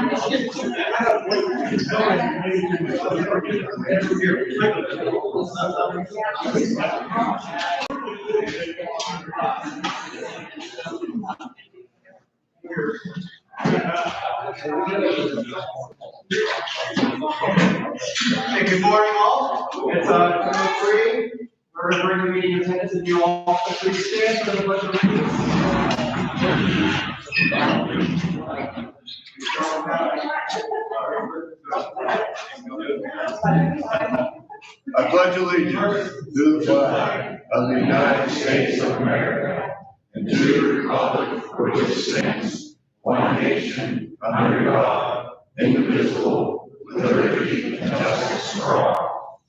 Hey, good morning, all. It's 10:03. We're going to bring the meeting attendance, and you all please stand for the pledge of allegiance. I pledge allegiance to the flag of the United States of America and to the republic for which it stands, one nation, under God, indivisible, with liberty and justice for all.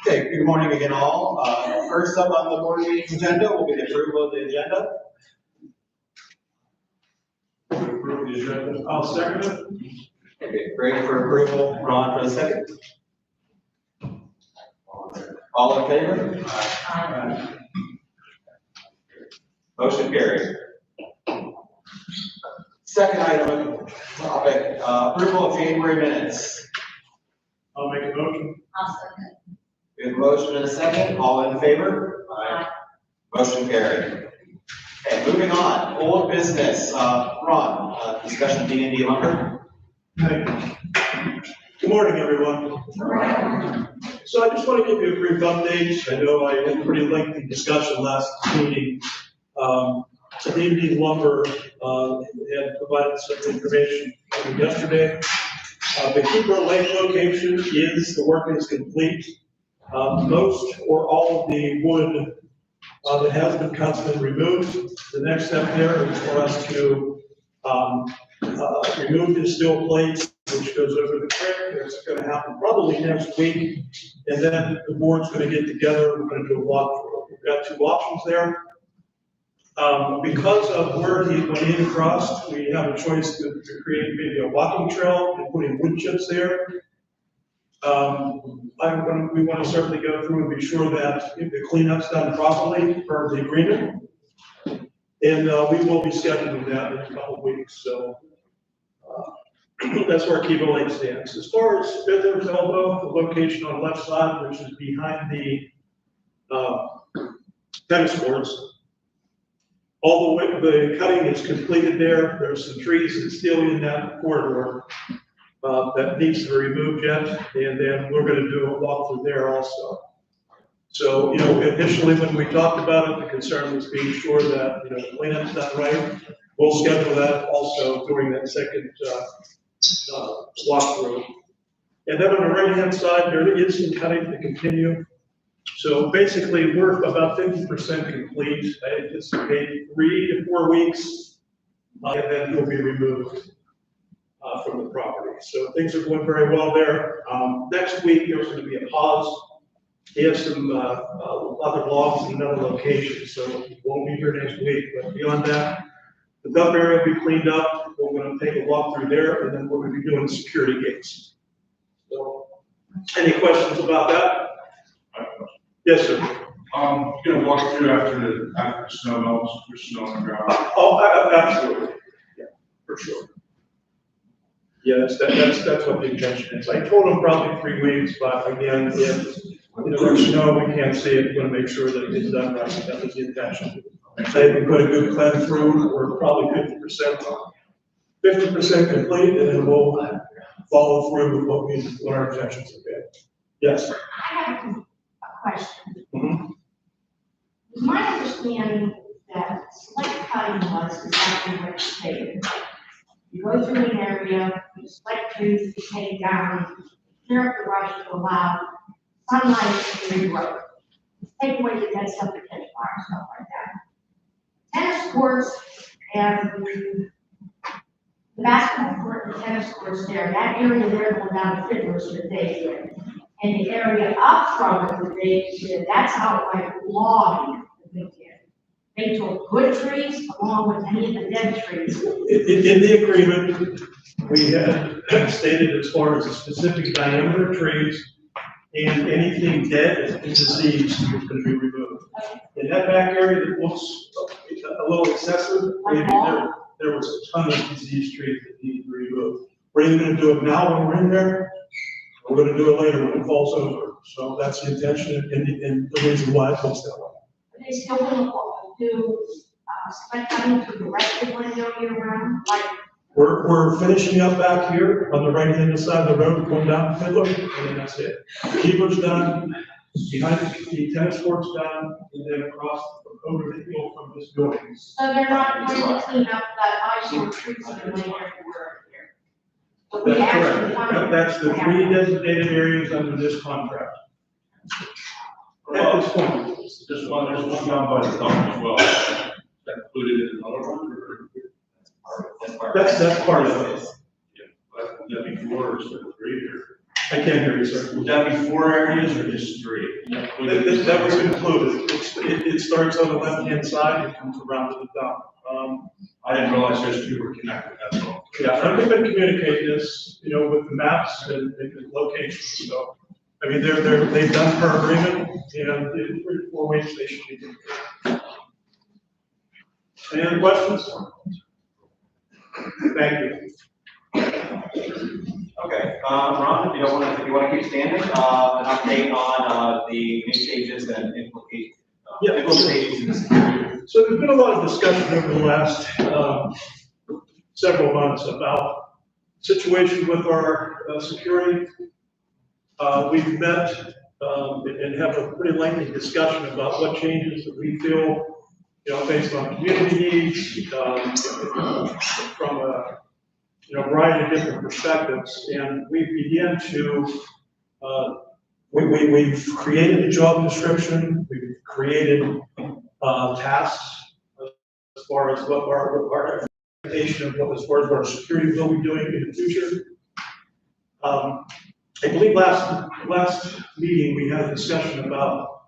Okay, good morning again, all. First up on the board meeting agenda will be the approval of the agenda. Approve the agenda. I'll second it. Okay, great for approval. Ron for the second. All in favor? Aye. Motion carried. Second item, topic, approval of January minutes. I'll make a motion. I'll second. We have a motion and a second. All in favor? Aye. Motion carried. Okay, moving on. Old business. Ron, discussion of D&D lumber. Good morning, everyone. So I just want to give you a brief update. I know I had a pretty lengthy discussion last meeting. D&D Lumber had provided some information yesterday. The Cooper Lake location the work is complete. Most or all of the wood that has been cut has been removed. The next step there is for us to remove the steel plates, which goes over the creek. It's going to happen probably next week. And then the board's going to get together. We're going to do a walkthrough. We've got two options there. Because of where he went in across, we have a choice to create maybe a walking trail and putting wood chips there. We want to certainly go through and be sure that the cleanup's done properly per the agreement. And we will be scheduling that in a couple of weeks. So that's where Kiva Lake stands. As far as Fiddler's Elbow, the location on the left side, which is behind the tennis courts, all the way, the cutting is completed there. There's some trees that still in that corridor that needs to be removed yet, and then we're going to do a walkthrough there also. So, initially when we talked about it, the concern was being sure that, the cleanup's done right. We'll schedule that also during that second walkthrough. And then on the right-hand side, there is some cutting to continue. So basically, we're about 50% complete. I anticipate 3 to 4 weeks, and then it'll be removed from the property. So things are going very well there. Next week, there's going to be a pause. He has some other logs in another location, so we won't be here next week. But beyond that, the dump area will be cleaned up. We're going to take a walk through there, and then we're going to be doing security gates. So, any questions about that? Yes, sir. You're gonna walk through after the snow melts, there's snow on the ground. Oh, absolutely. Yeah, for sure. Yeah, that's what the intention is. I told him probably 3 weeks, but again, if there's snow, we can't see it. We're gonna make sure that it's done right. That was the intention. Say we put a good plan through, we're probably 50% complete, and then we'll follow through with what our intentions have been. Yes. I have a question. Mm-hmm. My understanding that select cutting was exactly what you stated. You go through an area, you select trees, you take down, clear up the brush to allow sunlight to regrow. Take away the dead stuff, the catch fire, stuff like that. Tennis courts and the basketball court and the tennis courts there, that area there going down to Fiddler's that they did. And the area up from it that they did, that's out like logging that they did. They took good trees along with any of the dead trees. In the agreement, we had stated as far as a specific diameter of trees and anything dead and diseased was going to be removed. In that back area that looks a little excessive, maybe there was a ton of diseased trees that needed to be removed. We're either going to do it now when we're in there, or we're going to do it later when it falls over. So that's the intention and the reason why it looks that way. Are they still going to do split cutting through the rest of the window year round? Like, We're finishing up back here on the right-hand side of the road, going down Fiddler, and then that's it. Keeper's done, behind the tennis court's done, and then across, over the hill from this building. so they're not going to clean up that eyesore trees that are laying everywhere here. But we That's actually correct. want That- That's the three designated areas under this contract. At this point, There's one down by the dump as well. That included in another one, or? that's part of it. Yeah, but would that be four or three, or? I can't hear you, sir. Would that be four areas or just three? That was included. It starts on the left-hand side and comes around to the top. I didn't realize those two were connected, that's all. Yeah, and we've been communicating this, you know, with the maps and locations, so, I mean, they've done per agreement, and in 3 to 4 weeks, they should be done. Any other questions? Thank you. Okay, Ron, if you don't want to, if you want to keep standing, an update on the new changes and implications. Implications in the security. So there's been a lot of discussion over the last several months about situation with our security. We've met and have a pretty lengthy discussion about what changes that we feel, you know, based on community needs, from a variety of different perspectives, and we begin to we've created a job description, we've created tasks as far as what our expectation of what as far as what our security will be doing in the future. I believe last meeting we had a discussion about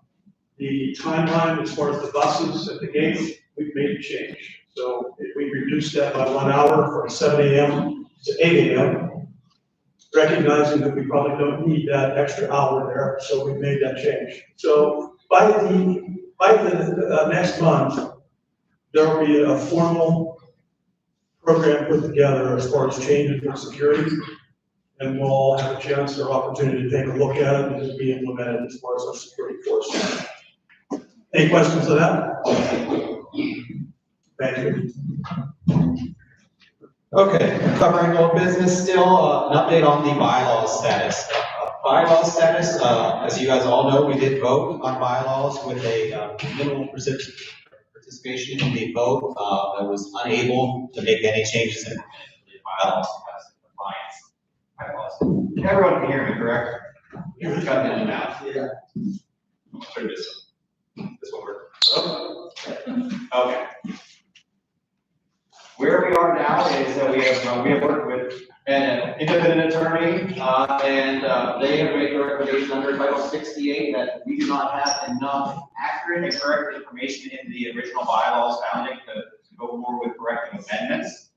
the timeline as far as the buses at the gate. We've made a change. So we reduced that by 1 hour from 7 a.m. to 8 a.m., recognizing that we probably don't need that extra hour there, so we made that change. So by the next month, there will be a formal program put together as far as changes for security, and we'll all have a chance or opportunity to take a look at it and it'll be implemented as far as our security force. Any questions on that? Thank you. Okay, covering old business still, an update on the bylaws status. Bylaws status, as you guys all know, we did vote on bylaws with a minimal participation in the vote. I was unable to make any changes in the bylaws because of compliance bylaws. Everyone can hear me, correct? You're cutting in and out. Yeah. Turn this one work. Okay. Where we are now is that we have worked with an independent attorney, and they have made a recommendation under Title 68 that we do not have enough accurate and correct information in the original bylaws founding to go forward with correcting amendments.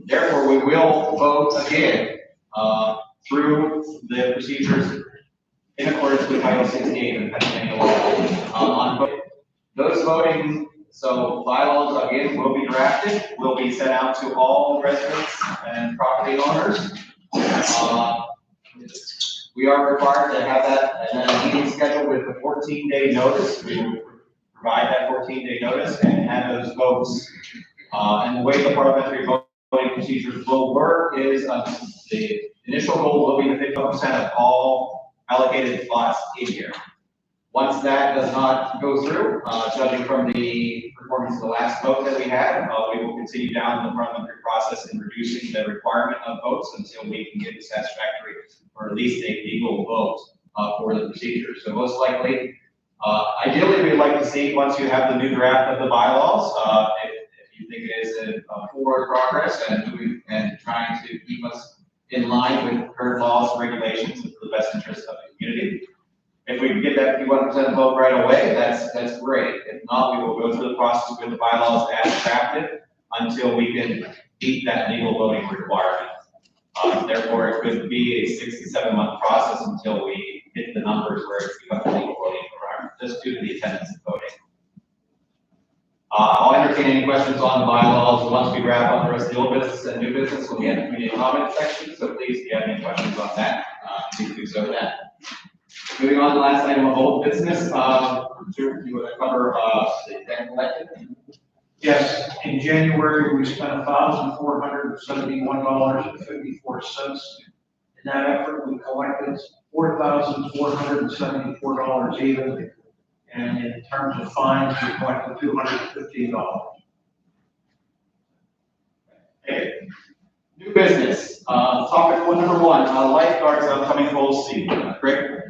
Therefore, we will vote again through the procedures in accordance with Title 68 of the Pennsylvania law on voting. Those voting. So bylaws again will be drafted, will be sent out to all residents and property owners. We are required to have that and then a meeting scheduled with a 14-day notice. We will provide that 14-day notice and have those votes. And the way the parliamentary voting procedures will work is the initial goal will be the 50% of all allocated slots in here. Once that does not go through, judging from the performance of the last vote that we had, we will continue down the parliamentary process in reducing the requirement of votes until we can get a satisfactory or at least a legal vote for the procedure. So most likely, ideally, we'd like to see once you have the new draft of the bylaws, if you think it is a forward progress and moving and trying to keep us in line with current laws and regulations and for the best interest of the community. If we can get that 51% vote right away, that's great. If not, we will go through the process with the bylaws as drafted until we can meet that legal voting requirement. Therefore, it could be a 6 to 7 month process until we hit the numbers where it's become a legal voting requirement, just due to the attendance and voting. I'll entertain any questions on the bylaws once we wrap up the rest of the old business and new business. We'll get the community comment section, so please, if you have any questions on that, please do so then. Moving on to the last item of old business, you want to cover the debt collected? Yes, in January, we spent $1,471.54. In that effort, we collected $4,474 even. And in terms of fines, we collected $215. Okay. New business, topic number 1, lifeguards upcoming whole season. Greg?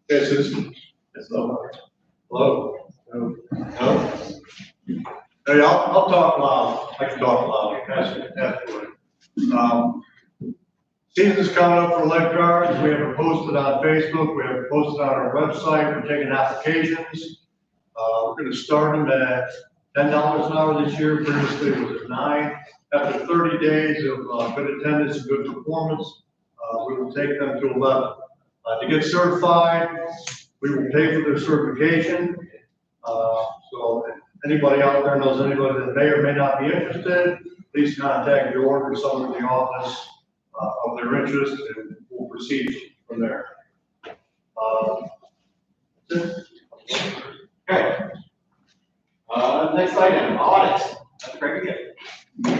This is, hello. No. Hey, I'll talk loud. I can talk loud. That's good. Season's coming up for lifeguards. We have it posted on Facebook. We have it posted on our website. We're taking applications. We're going to start them at $10 an hour this year. Previously it was at $9. After 30 days of good attendance and good performance, we will take them to 11. To get certified, we will pay for their certification. So if anybody out there knows anybody that may or may not be interested, please contact George or someone in the office of their interest, and we'll proceed from there. Okay. Next item, audit. That's Greg again.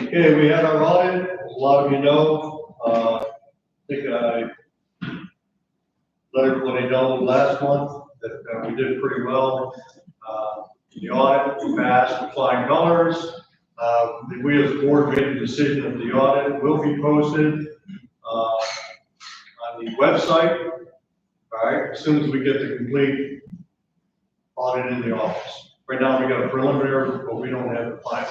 Okay, we had our audit, as a lot of you know. I think I let everybody know last month that we did pretty well. The audit, we passed with flying colors. We as a board made the decision that the audit will be posted on the website, all right, as soon as we get the complete audit in the office. Right now, we got a preliminary, but we don't have the final.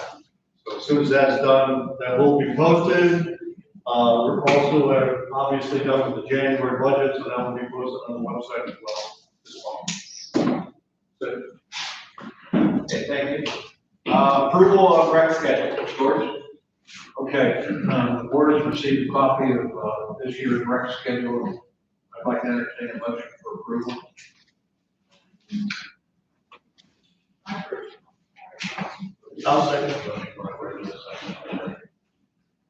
So as soon as that's done, that will be posted. We're also obviously done with the January budget, so that will be posted on the website as well this fall. So, Okay, thank you. Approval of rec schedule, George? Okay, the board has received a copy of this year's rec schedule. I'd like to entertain a motion for approval. I'll second the motion.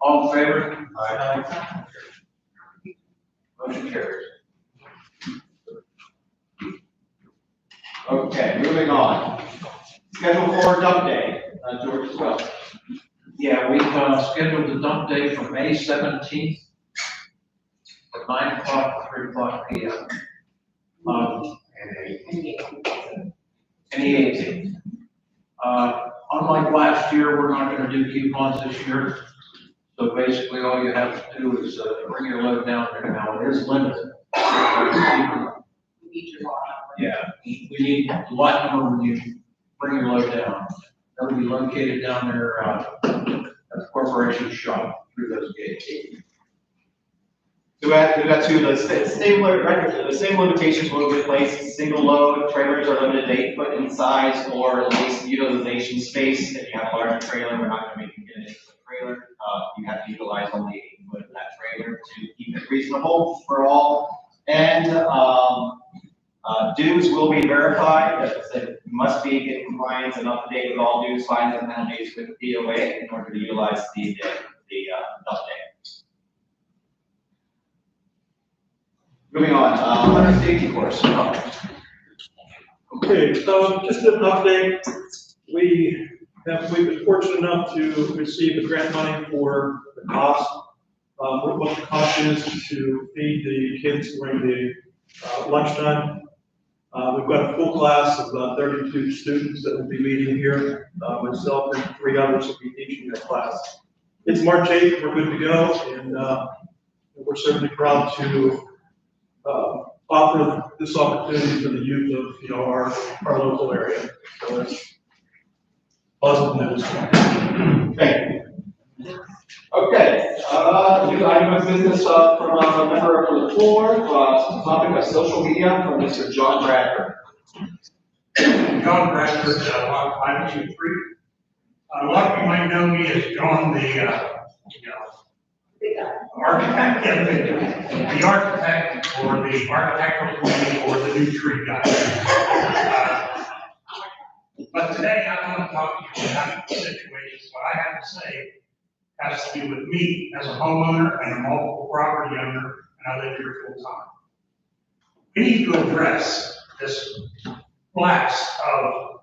All in favor? Aye. Motion carries. Okay, moving on. Schedule for dump day, George as well. Yeah, we scheduled the dump day for May 17th from 9 o'clock to 3 o'clock p.m. And the 18th. Unlike last year, we're not going to do coupons this year. So basically, all you have to do is bring your load down there. Now, it is limited. We need your lot. Yeah, we need a lot number when you bring your load down. That'll be located down there at the corporation shop through those gates. To add to the same limitations will be placed. Single load trailers are limited to 8 foot in size or at least utilization space. If you have a larger trailer, we're not going to make you get an 8 foot trailer. You have to utilize only 8 foot of that trailer to keep it reasonable for all. And dues will be verified. That must be in compliance and up to date with all dues, fines, and penalties with the DOA in order to utilize the dump day. Moving on, hunter safety course. Okay, so just an update. We've been fortunate enough to receive the grant money for the cost. What the cost is to feed the kids during the lunchtime. We've got a full class of 32 students that will be meeting here. Myself and 3 others will be teaching that class. It's March 8th, we're good to go, and we're certainly proud to offer this opportunity for the youth of our local area. So it's positive news. Thank you. Okay, New item of business, from a member of the floor, topic of social media from Mr. John Bradford. John Bradford, lot 523. A lot of you might know me as John, the architect, the architect or the architectural committee or the new tree guy. But today I want to talk to you about situations. What I have to say has to do with me as a homeowner and a multiple property owner, and I live here full time. We need to address this blast of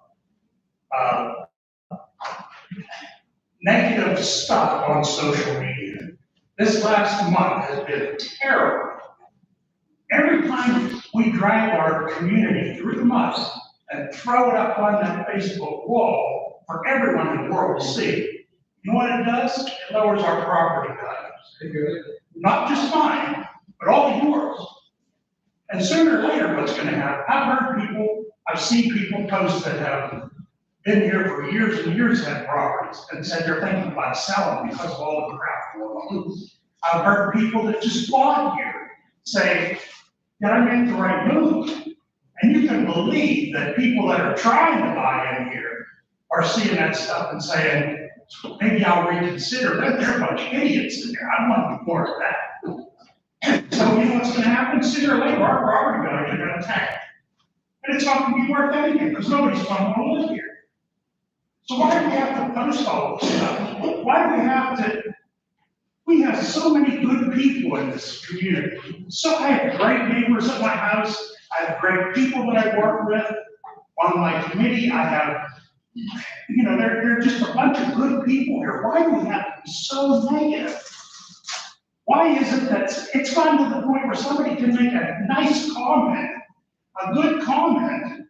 negative stuff on social media. This last month has been terrible. Every time we drag our community through the mud and throw it up on that Facebook wall for everyone in the world to see, you know what it does? It lowers our property values. Not just mine, but all yours. And sooner or later, what's going to happen? I've seen people post that have been here for years and years, had properties, and said they're thinking about selling because of all the crap going on. I've heard people that just bought here say, did I make the right move? And you can believe that people that are trying to buy in here are seeing that stuff and saying, maybe I'll reconsider. There are a bunch of idiots in there. I want to be more of that. So you know what's going to happen? Sooner or later, our property values are going to tank. And it's not going to be worth anything because nobody's going to want to live here. So why do we have to post all this stuff? Why do we have to? We have so many good people in this community. So I have great neighbors at my house. I have great people that I work with on my committee. I have, they're just a bunch of good people here. Why do we have to be so negative? Why is it that it's gotten to the point where somebody can make a nice comment, a good comment,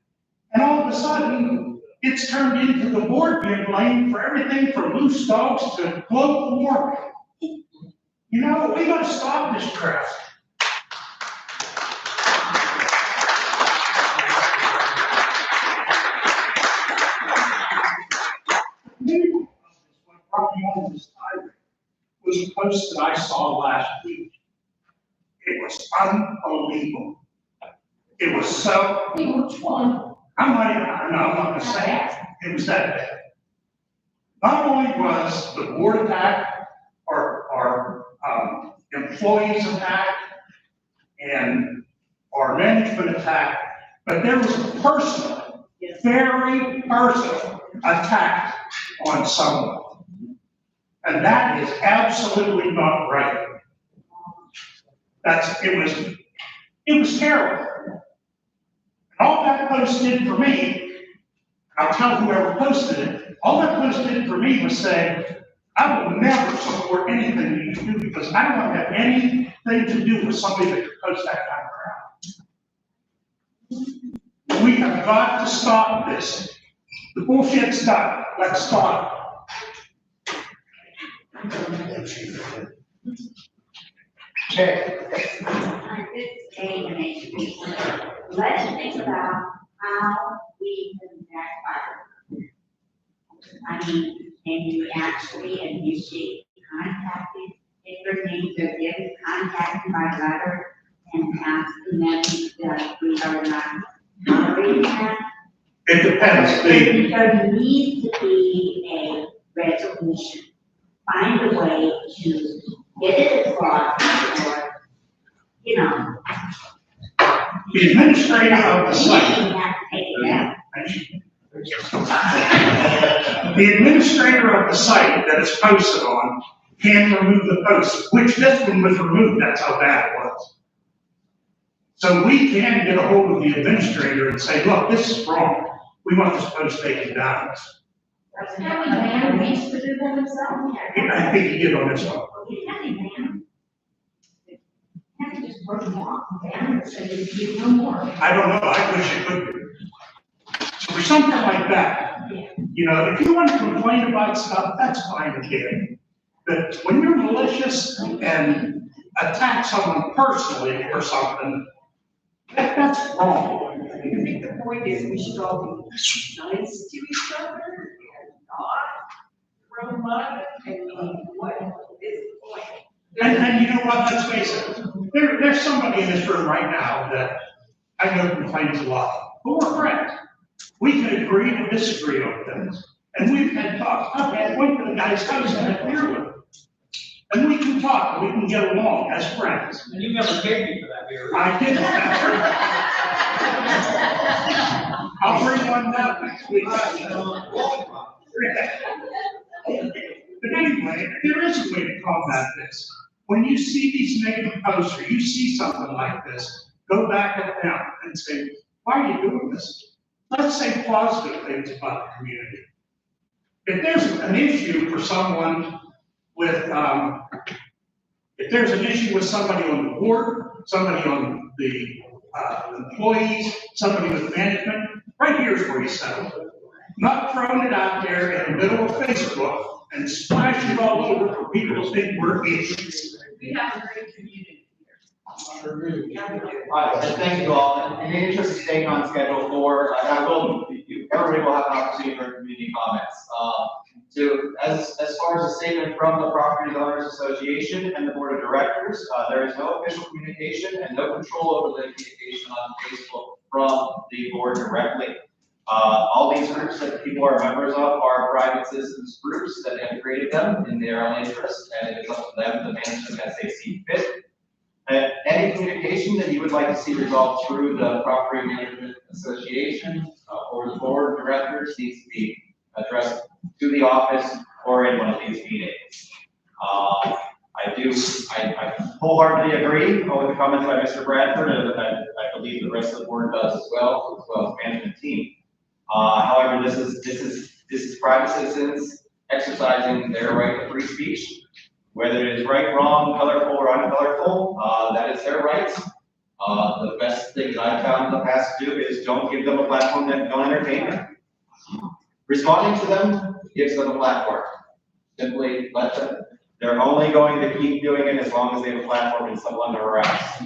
and all of a sudden it's turned into the board being blamed for everything from loose dogs to global warming? We gotta stop this crap. What brought me on this tirade was a post that I saw last week. It was unbelievable. It was so. Which one? I'm not gonna say it. It was that bad. Not only was the board attacked, our employees attacked, and our management attacked, but there was a personal, very personal attack on someone. And that is absolutely not right. It was terrible. And all that post did for me, I'll tell whoever posted it, all that post did for me was say, I will never support anything you do because I don't want to have anything to do with somebody that could post that kind of crap. We have got to stop this. The bullshit's done. Let's stop. Okay. On this day and age, let's think about how we can backfire. I mean, can you actually initiate contacting, if your names are given, contacting by letter and asking them that we are not tolerating that? It depends. There needs to be a resolution. Find a way to get it across, or, The administrator of the site. you have to take it out. The administrator of the site that it's posted on can remove the post, which this one was removed, that's how bad it was. So we can get a hold of the administrator and say, look, this is wrong. We want this post taken down. County man needs to do that himself. I think he did on this one. County man. Can't just work them off, ban it, so you no more. I don't know, I wish it could be. So for something like that, if you want to complain about stuff, that's fine again. But when you're malicious and attack someone personally or something, that's wrong. I think the point is we should all be nice to each other and not throw mud. I mean, what is the point? And you know what, let's face it, there's somebody in this room right now that I know complains a lot, but we're friends. We can agree to disagree on things, and we've had talks. I've had went to the guy's house and had beer with him. And we can talk, and we can get along as friends. And you never paid me for that beer. I did that. I'll bring one down next week. But anyway, there is a way to combat this. When you see these negative posts, or you see something like this, go back at them and say, why are you doing this? Let's say positive things about the community. If there's an issue for someone with, if there's an issue with somebody on the board, somebody on the employees, somebody with management, right here's where you settle it. Not throwing it out there in the middle of Facebook and splashing it all over for people to think we're idiots. We have a great community here. Yeah, we do. All right, and thank you all. In the interest of staying on schedule for, everybody will have an opportunity for community comments. As far as a statement from the Property Owners Association and the Board of Directors, there is no official communication and no control over the communication on Facebook from the board directly. All these groups that people are members of are private citizens groups that have created them in their own interest, and it is up to them to manage them as they see fit. Any communication that you would like to see resolved through the Property Management Association or the board of directors needs to be addressed to the office or in one of these meetings. I wholeheartedly agree with the comments by Mr. Bradford, and I believe the rest of the board does as well as management team. However, this is private citizens exercising their right to free speech. Whether it is right, wrong, colorful, or uncolorful, that is their rights. The best thing that I've found in the past to do is don't give them a platform that don't entertain them. Responding to them gives them a platform. Simply let them. They're only going to keep doing it as long as they have a platform and someone to harass.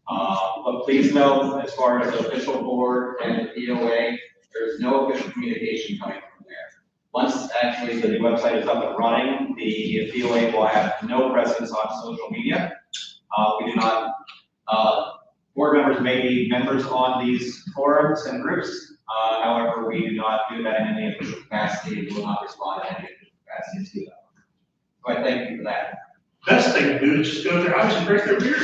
But please note, as far as the official board and the POA, there's no official communication coming from there. Once actually the new website is up and running, the POA will have no presence on social media. We do not, board members may be members on these forums and groups. However, we do not do that in any official capacity. We will not respond in any official capacity to that. So I thank you for that. Best thing to do is just go to their house and drink their beer.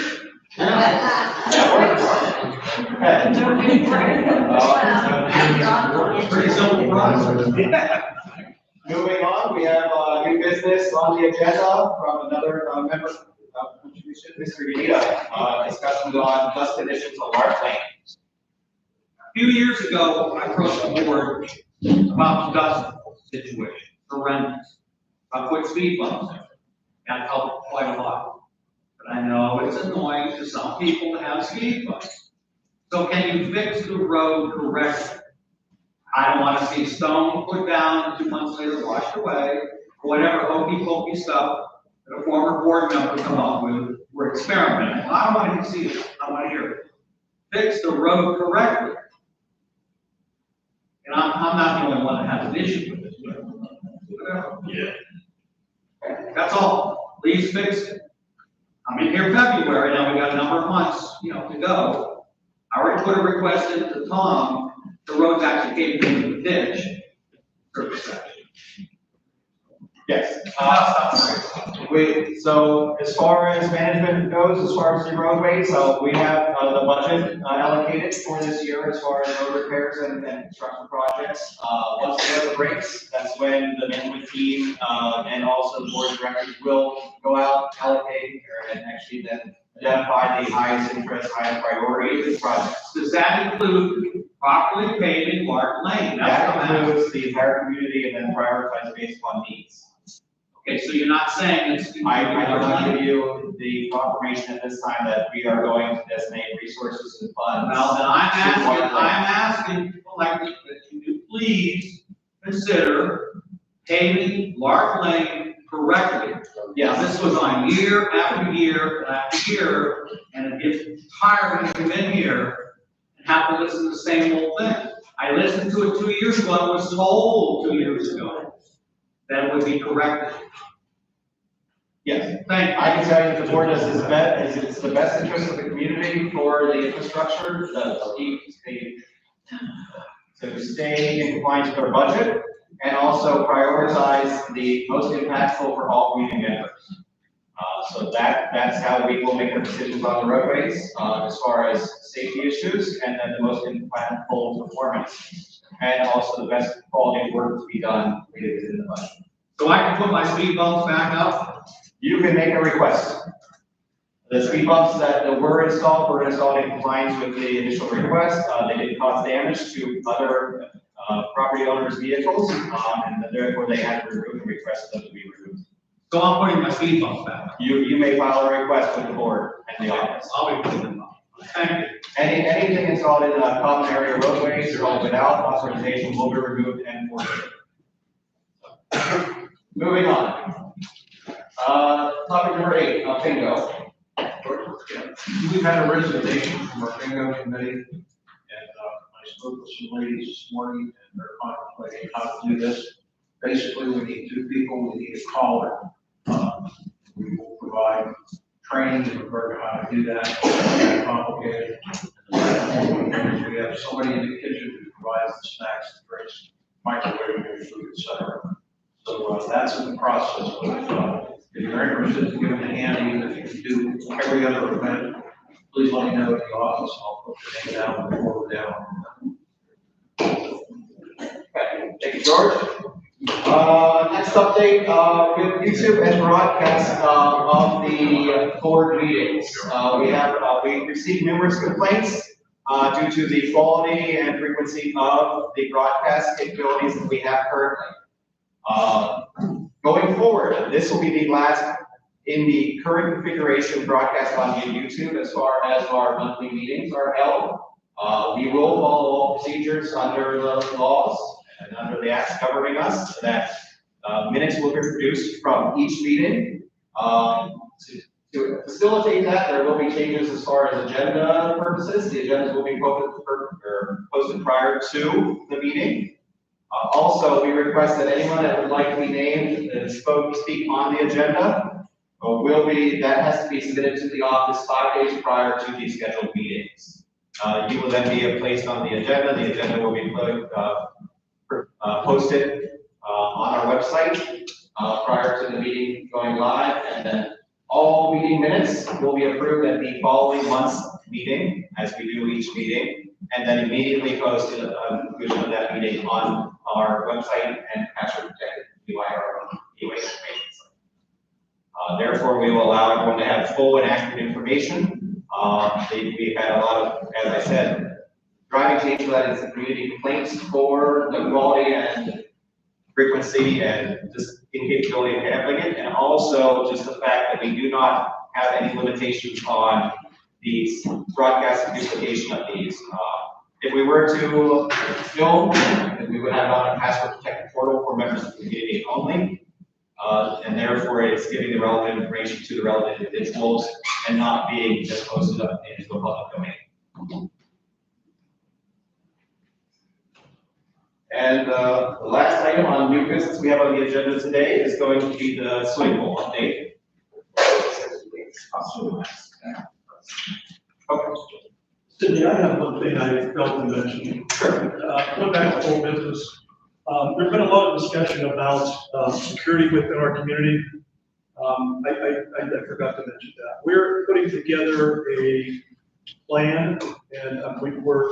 Pretty simple process. Moving on, we have new business on the agenda from another member of contribution, Mr. Unita, discussions on dust conditions on Lark Lane. A few years ago, I approached the board about the dust situation, horrendous. I put speed bumps in. That helped quite a lot. But I know it's annoying to some people to have speed bumps. So can you fix the road correctly? I don't want to see stone put down and 2 months later washed away, or whatever hokey pokey stuff that a former board member come up with. We're experimenting. I don't want to see it. I want to hear it. Fix the road correctly. And I'm not the only one that has an issue with it. Whatever. Yeah. That's all. Please fix it. I'm in here February now. We got a number of months, to go. I already put a request in to Tom. The road's actually caved into the ditch. Yes. So as far as management goes, as far as the roadways, we have the budget allocated for this year as far as road repairs and construction projects. Once the weather breaks, that's when the management team and also the board of directors will go out, allocate, and actually then identify the highest interest, highest priority projects. Does that include properly paving Lark Lane? That includes the entire community and then prioritize based on needs. Okay, so you're not saying it's. I cannot give you the confirmation at this time that we are going to designate resources and funds. Well, then I'm asking people like this that you do please consider paving Lark Lane correctly. Yes. This was on year after year after year, and it gets tired when you come in here and have to listen to the same old thing. I listened to it 2 years ago, I was told 2 years ago that it would be corrected. Yes. Thank you. I can tell you that the board does its best, it's the best interest of the community for the infrastructure, to stay in compliance with our budget, and also prioritize the most impactful for all community members. So that's how we will make our decisions on the roadways, as far as safety issues, and then the most impactful performance, and also the best quality work to be done within the budget. So I can put my speed bumps back up? You can make a request. The speed bumps that were installed in compliance with the initial request. They did cause damage to other property owners' vehicles, and therefore they had to remove and request them to be removed. So I'm putting my speed bumps back up. You may file a request with the board and the office. I'll be putting them up. Thank you. Anything installed in common area roadways or without authorization will be removed and forfeited. Moving on. Topic number 8, bingo. We've had a resignation from our bingo committee, and I spoke with some ladies this morning, and they're contemplating how to do this. Basically, we need 2 people, we need a caller. We will provide training in regard to how to do that, it's not complicated. We have somebody in the kitchen who provides the snacks, the drinks, microwave, food, etc. So that's in the process of, if you're interested in giving a hand, even if you can do every other event, please let me know at the office, I'll put your name down and forward down. Okay, thank you, George. Next update, with YouTube and broadcast of the board meetings. We received numerous complaints due to the quality and frequency of the broadcast capabilities that we have currently. Going forward, this will be the last in the current configuration broadcast on YouTube as far as our monthly meetings are held. We will follow all procedures under the laws and under the acts governing us, so that minutes will be produced from each meeting. To facilitate that, there will be changes as far as agenda purposes. The agendas will be posted prior to the meeting. Also, we request that anyone that would like to be named and speak on the agenda that has to be submitted to the office 5 days prior to the scheduled meetings. You will then be placed on the agenda. The agenda will be posted on our website prior to the meeting going live, and then all meeting minutes will be approved at the following month's meeting, as we do each meeting, and then immediately posted at the conclusion of that meeting on our website and password protected via our own EOA information. Therefore, we will allow everyone to have full and accurate information. We've had a lot of, as I said, driving change for that is the community complaints for the quality and frequency and just incapability of handling it, and also just the fact that we do not have any limitations on these broadcast and duplication of these. If we were to film, then we would have it on a password protected portal for members of the community only. And therefore it's giving the relevant information to the relevant individuals and not being just posted up into a public domain. And the last item on new business we have on the agenda today is going to be the swimming pool update. Okay. Cindy, I have one thing I felt to mention. Going back to whole business, there's been a lot of discussion about security within our community. I forgot to mention that. We're putting together a plan, and we're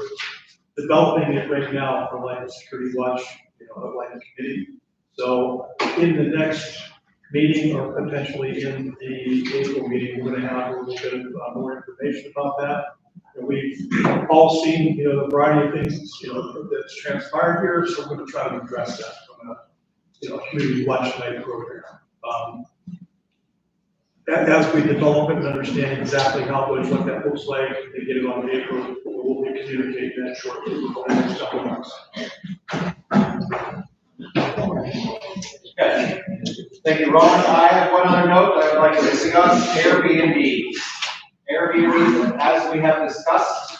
developing it right now for Light Security Watch, Light Committee. So in the next meeting, or potentially in the April meeting, we're going to have a little bit of more information about that. And we've all seen, the variety of things, that's transpired here, so we're going to try to address that from a community watch night program. As we develop it and understand exactly what that looks like, and get it on paper, we'll be communicating that shortly over the next couple of months. Okay. Thank you, Ron. I have one other note that I'd like to discuss: Airbnb. Airbnb, as we have discussed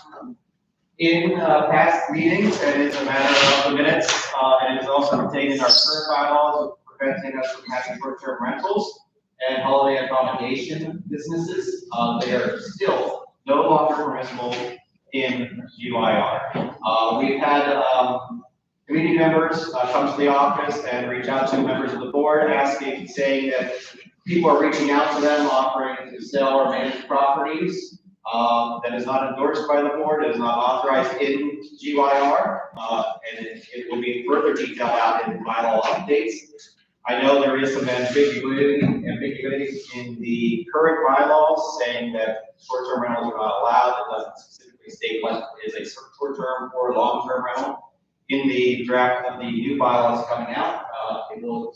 in past meetings, and it's a matter of the minutes, and it is also contained in our current bylaws, preventing us from having short-term rentals. and holiday accommodation businesses, they are still no longer permissible in GYR. We've had, community members come to the office and reach out to members of the board asking, saying that people are reaching out to them offering to sell or manage properties that is not endorsed by the board, is not authorized in GYR, and it will be further detailed out in bylaw updates. I know there is some ambiguity in the current bylaws saying that short-term rentals are not allowed. It doesn't specifically state what is a short-term or long-term rental. In the draft of the new bylaws coming out, it will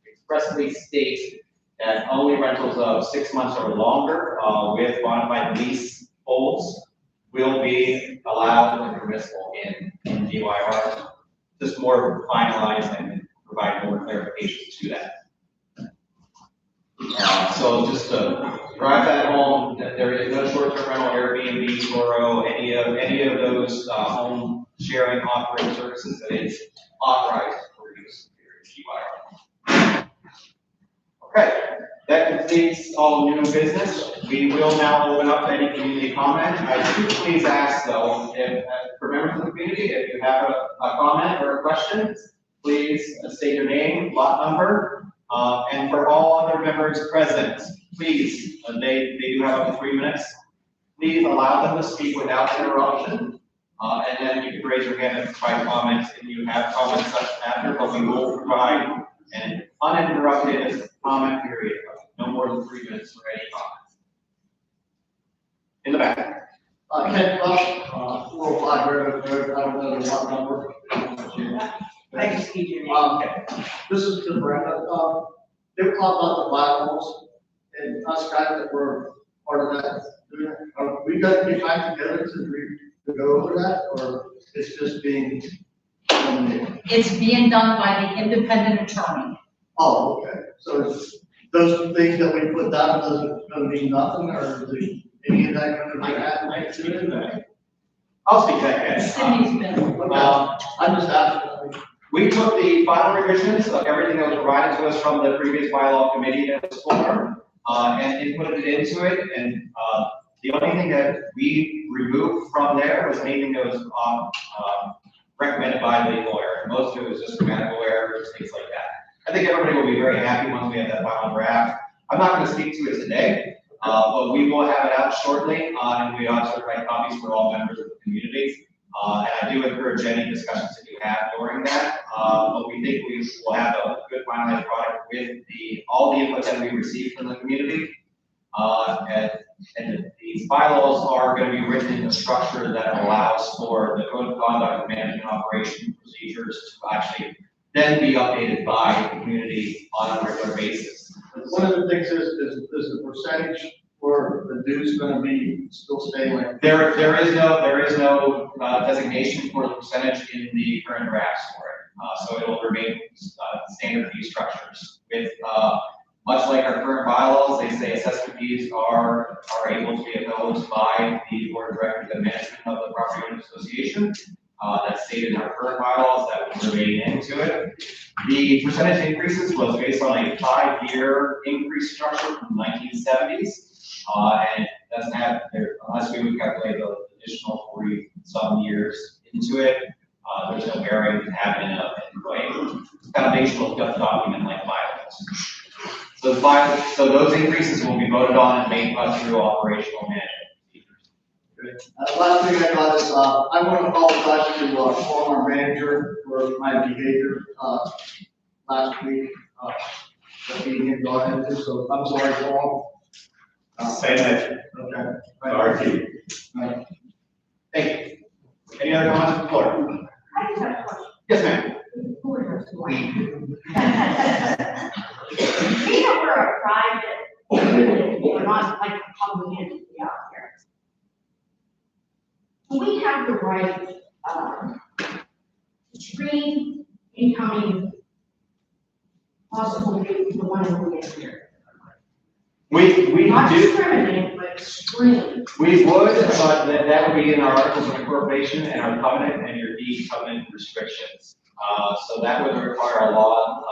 expressly state that only rentals of 6 months or longer with bona fide lease holds will be allowed and permissible in GYR. Just more finalized and provide more clarification to that. So just to drive that home, that there is no short-term rental, Airbnb, Turo, any of those home sharing offering services that is authorized for use here in GYR. Okay, that completes all new business. We will now open up to any community comment. I do please ask though, if for members of the community, if you have a comment or a question, please state your name, lot number, and for all other members present, please, they do have up to 3 minutes. Please allow them to speak without interruption, and then you can raise your hand and provide comments if you have comments after, but we will provide an uninterrupted comment period of no more than 3 minutes for any comments. In the back. Ken Rush, 405 Railroad Road, I don't know the lot number. Thanks, Steve. This is to Brenda. They were talking about the bylaws and us guys that were part of that. Are we got to be back together to go over that, or it's just being eliminated? It's being done by the independent attorney. Oh, okay. So it's those things that we put down doesn't gonna mean nothing, or is any of that gonna be added to it? I'll speak to that, Cindy's been. I'm just asking. We took the final revisions of everything that was provided to us from the previous bylaw committee that was formed, and inputted it into it, and, the only thing that we removed from there was anything that was, recommended by the lawyer. Most of it was just grammatical errors, things like that. I think everybody will be very happy once we have that final draft. I'm not gonna speak to it today, but we will have it out shortly, and we also provide copies for all members of the community. And I do encourage any discussions that you have during that, but we think we will have a good finalized product with all the input that we received from the community. And these bylaws are going to be written in a structure that allows for the code of conduct, management, operation procedures to actually then be updated by the community on a regular basis. One of the things is the percentage for the dues gonna be still staying like? There is no designation for the percentage in the current drafts for it. So it will remain standard fee structures with, much like our current bylaws, they say assessment fees are able to be imposed by the board of directors and management of the property owner association. That's stated in our current bylaws, that will remain into it. The percentage increases was based on a 5-year increase structure from the 1970s. And it doesn't have, unless we would calculate the additional 40-some years into it, there's no bearing to have in a foundational document like bylaws. So those increases will be voted on and made through operational management. Last thing I got is, I want to apologize to former manager for my behavior last week, for being involved into, so I'm sorry, Paul. Same measure. Okay. Sorry. Thank you. Any other comments on the floor? I just have a question. Yes, ma'am. We know we're a private entity, we're not like a public entity out here. We have the right, to screen incoming possible the one who gets here. We Not do. discriminate, but screen. We would, but that would be in our articles of incorporation and our covenant and your deed covenant restrictions. So that would require a law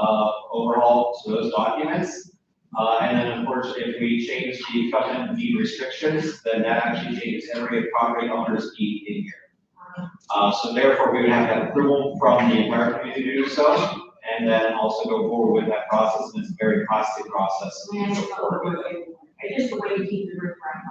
overhaul to those documents. And then, of course, if we change the covenant deed restrictions, then that actually changes every property owner's deed in here. So therefore, we would have to have approval from the American community to do so, and then also go forward with that process, and it's a very costly process. to go forward with it. Just the way you keep the roof right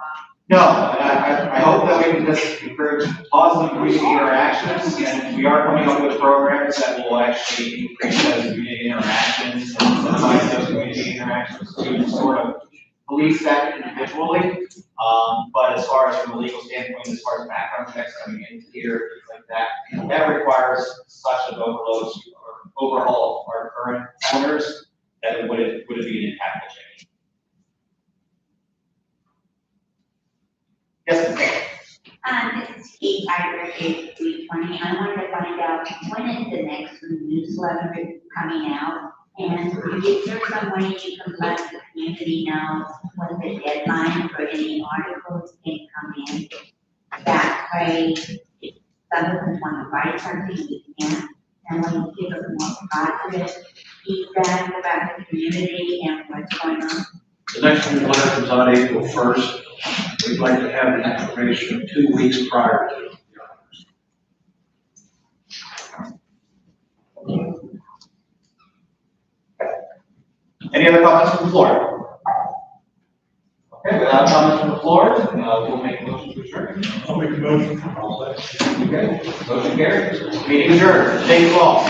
No, and I hope that we can just encourage positive community interactions, and we are coming up with programs that will actually increase those community interactions and incentivize those community interactions to sort of police that individually. But as far as from a legal standpoint, as far as background checks coming into here, things like that, that requires such an overhaul of our current owners that it would be an impact change. Yes, ma'am. This is Kate Hyder, page 320. I wanted to find out when is the next newsletter coming out? And is there some way you can let the community know what the deadline for any articles can come in? That way, if some of them want to write something, we can. And when you give us more positive feedback about the community and what's going on. The next newsletter comes out April 1st. We'd like to have the information 2 weeks prior to. Any other comments from the floor? Okay, without comments from the floor, we'll make a motion to adjourn. I'll make a motion. Okay, motion carries. Meeting adjourned. Thank you all.